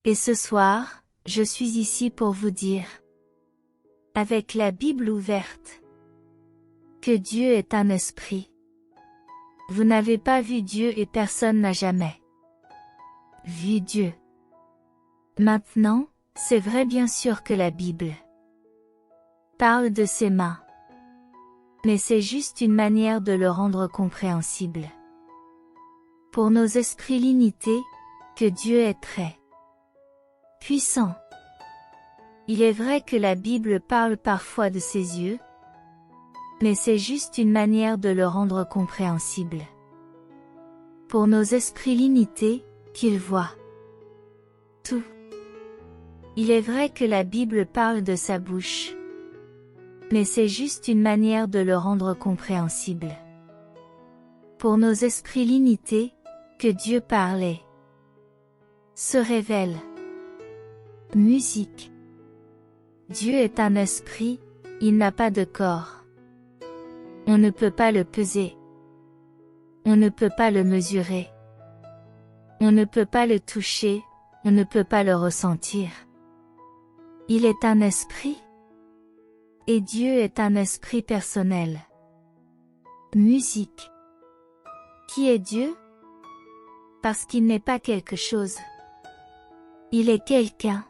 Et ce soir, je suis ici pour vous dire, avec la Bible ouverte, que Dieu est un esprit. Vous n'avez pas vu Dieu et personne n'a jamais vu Dieu. Maintenant, c'est vrai bien sûr que la Bible parle de ses mains. Mais c'est juste une manière de le rendre compréhensible. Pour nos esprits limités, que Dieu est très puissant. Il est vrai que la Bible parle parfois de ses yeux, mais c'est juste une manière de le rendre compréhensible. Pour nos esprits limités, qu'il voit tout. Il est vrai que la Bible parle de sa bouche, mais c'est juste une manière de le rendre compréhensible. Pour nos esprits limités, que Dieu parlait, se révèle. Musique. Dieu est un esprit, il n'a pas de corps. On ne peut pas le peser. On ne peut pas le mesurer. On ne peut pas le toucher, on ne peut pas le ressentir. Il est un esprit. Et Dieu est un esprit personnel. Musique. Qui est Dieu? Parce qu'il n'est pas quelque chose. Il est quelqu'un.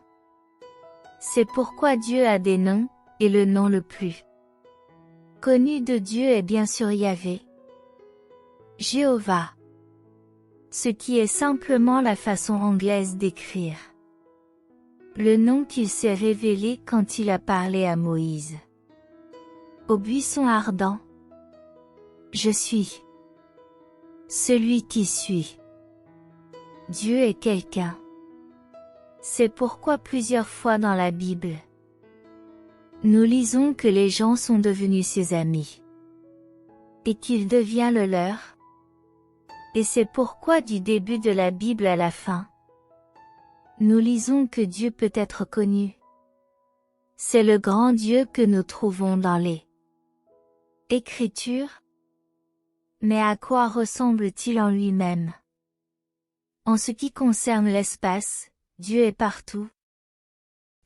C'est pourquoi Dieu a des noms, et le nom le plus connu de Dieu est bien sûr Yahvé. Jéhovah. Ce qui est simplement la façon anglaise d'écrire le nom qu'il s'est révélé quand il a parlé à Moïse. Au buisson ardent. Je suis celui qui suis. Dieu est quelqu'un. C'est pourquoi plusieurs fois dans la Bible, nous lisons que les gens sont devenus ses amis, et qu'il devient le leur. Et c'est pourquoi du début de la Bible à la fin, nous lisons que Dieu peut être connu. C'est le grand Dieu que nous trouvons dans les Écritures. Mais à quoi ressemble-t-il en lui-même? En ce qui concerne l'espace, Dieu est partout.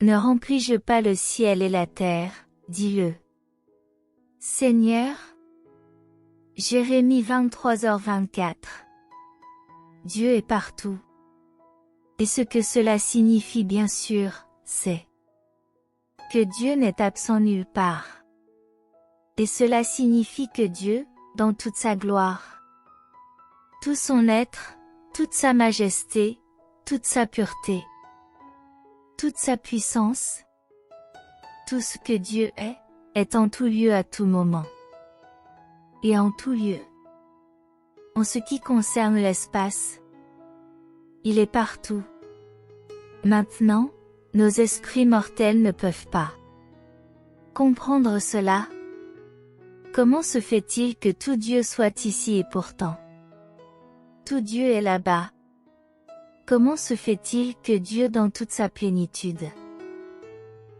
Ne remplis-je pas le ciel et la terre, dit le Seigneur? Jérémie 23h24. Dieu est partout. Et ce que cela signifie bien sûr, c'est que Dieu n'est absent nulle part. Et cela signifie que Dieu, dans toute sa gloire, tout son être, toute sa majesté, toute sa pureté, toute sa puissance, tout ce que Dieu est en tout lieu à tout moment. Et en tout lieu. En ce qui concerne l'espace, il est partout. Maintenant, nos esprits mortels ne peuvent pas comprendre cela. Comment se fait-il que tout Dieu soit ici et pourtant tout Dieu est là-bas? Comment se fait-il que Dieu dans toute sa plénitude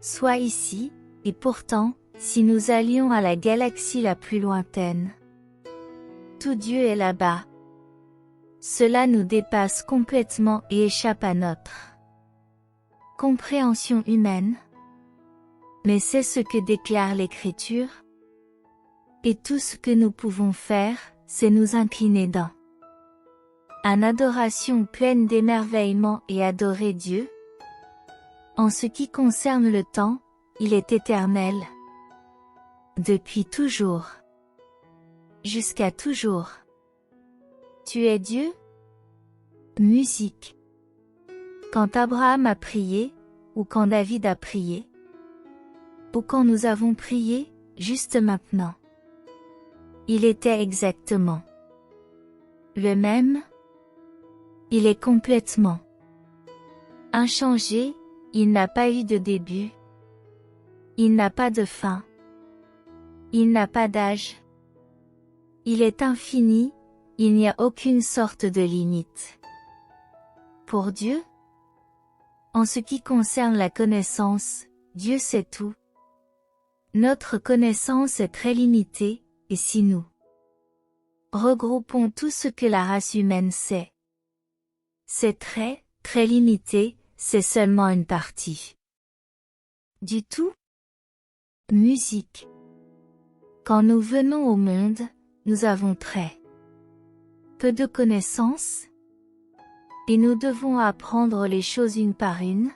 soit ici, et pourtant, si nous allions à la galaxie la plus lointaine, tout Dieu est là-bas? Cela nous dépasse complètement et échappe à notre compréhension humaine. Mais c'est ce que déclare l'Écriture. Et tout ce que nous pouvons faire, c'est nous incliner dans une adoration pleine d'émerveillement et adorer Dieu. En ce qui concerne le temps, il est éternel. Depuis toujours. Jusqu'à toujours. Tu es Dieu? Musique. Quand Abraham a prié, ou quand David a prié, ou quand nous avons prié, juste maintenant. Il était exactement le même. Il est complètement inchangé, il n'a pas eu de début. Il n'a pas de fin. Il n'a pas d'âge. Il est infini, il n'y a aucune sorte de limite. Pour Dieu? En ce qui concerne la connaissance, Dieu sait tout. Notre connaissance est très limitée, et si nous regroupons tout ce que la race humaine sait, c'est très, très limité, c'est seulement une partie du tout. Musique. Quand nous venons au monde, nous avons très peu de connaissances, et nous devons apprendre les choses une par une.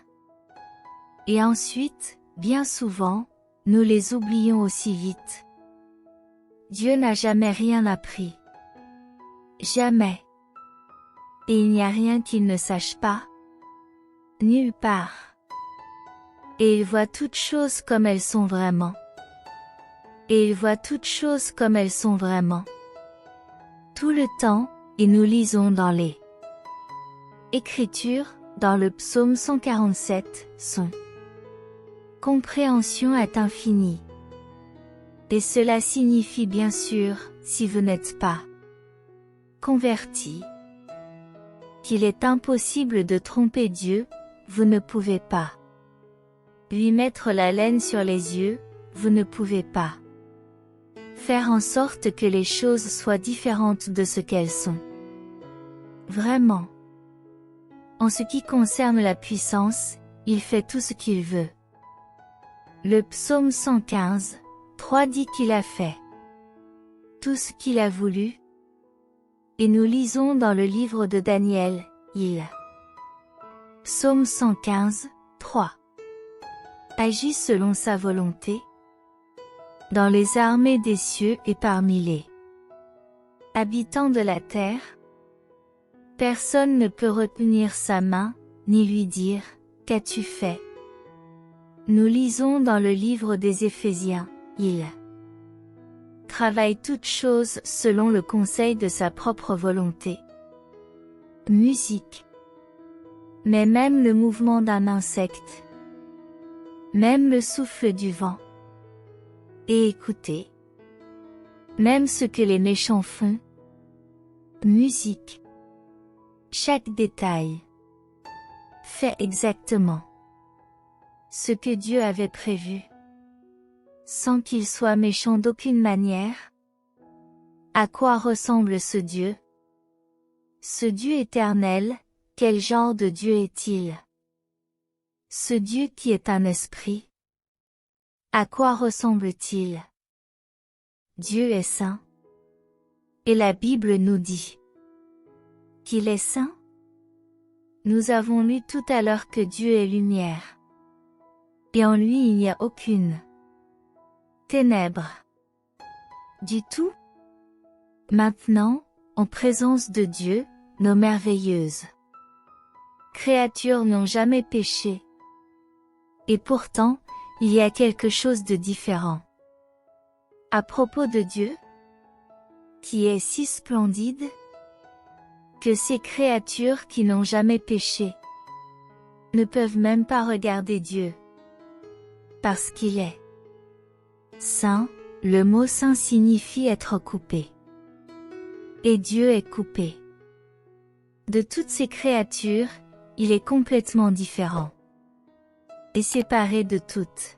Et ensuite, bien souvent, nous les oublions aussi vite. Dieu n'a jamais rien appris. Jamais. Et il n'y a rien qu'il ne sache pas. Nulle part. Et il voit toutes choses comme elles sont vraiment. Et il voit toutes choses comme elles sont vraiment. Tout le temps, et nous lisons dans les Écritures, dans le psaume 147, son compréhension est infinie. Et cela signifie bien sûr, si vous n'êtes pas converti, qu'il est impossible de tromper Dieu, vous ne pouvez pas lui mettre la laine sur les yeux, vous ne pouvez pas faire en sorte que les choses soient différentes de ce qu'elles sont. Vraiment. En ce qui concerne la puissance, il fait tout ce qu'il veut. Le psaume 115, 3 dit qu'il a fait tout ce qu'il a voulu. Et nous lisons dans le livre de Daniel, Psaume 115, 3. Agit selon sa volonté, dans les armées des cieux et parmi les habitants de la terre. Personne ne peut retenir sa main, ni lui dire, qu'as-tu fait? Nous lisons dans le livre des Éphésiens, il travaille toutes choses selon le conseil de sa propre volonté. Musique. Mais même le mouvement d'un insecte, même le souffle du vent. Et écoutez, même ce que les méchants font. Musique. Chaque détail fait exactement ce que Dieu avait prévu, sans qu'il soit méchant d'aucune manière. À quoi ressemble ce Dieu? Ce Dieu éternel, quel genre de Dieu est-il? Ce Dieu qui est un esprit. À quoi ressemble-t-il? Dieu est saint. Et la Bible nous dit qu'il est saint. Nous avons lu tout à l'heure que Dieu est lumière. Et en lui il n'y a aucune ténèbre du tout. Maintenant, en présence de Dieu, nos merveilleuses créatures n'ont jamais péché. Et pourtant, il y a quelque chose de différent à propos de Dieu, qui est si splendide, que ces créatures qui n'ont jamais péché ne peuvent même pas regarder Dieu. Parce qu'il est saint, le mot saint signifie être coupé. Et Dieu est coupé. De toutes ces créatures, il est complètement différent. Et séparé de toutes.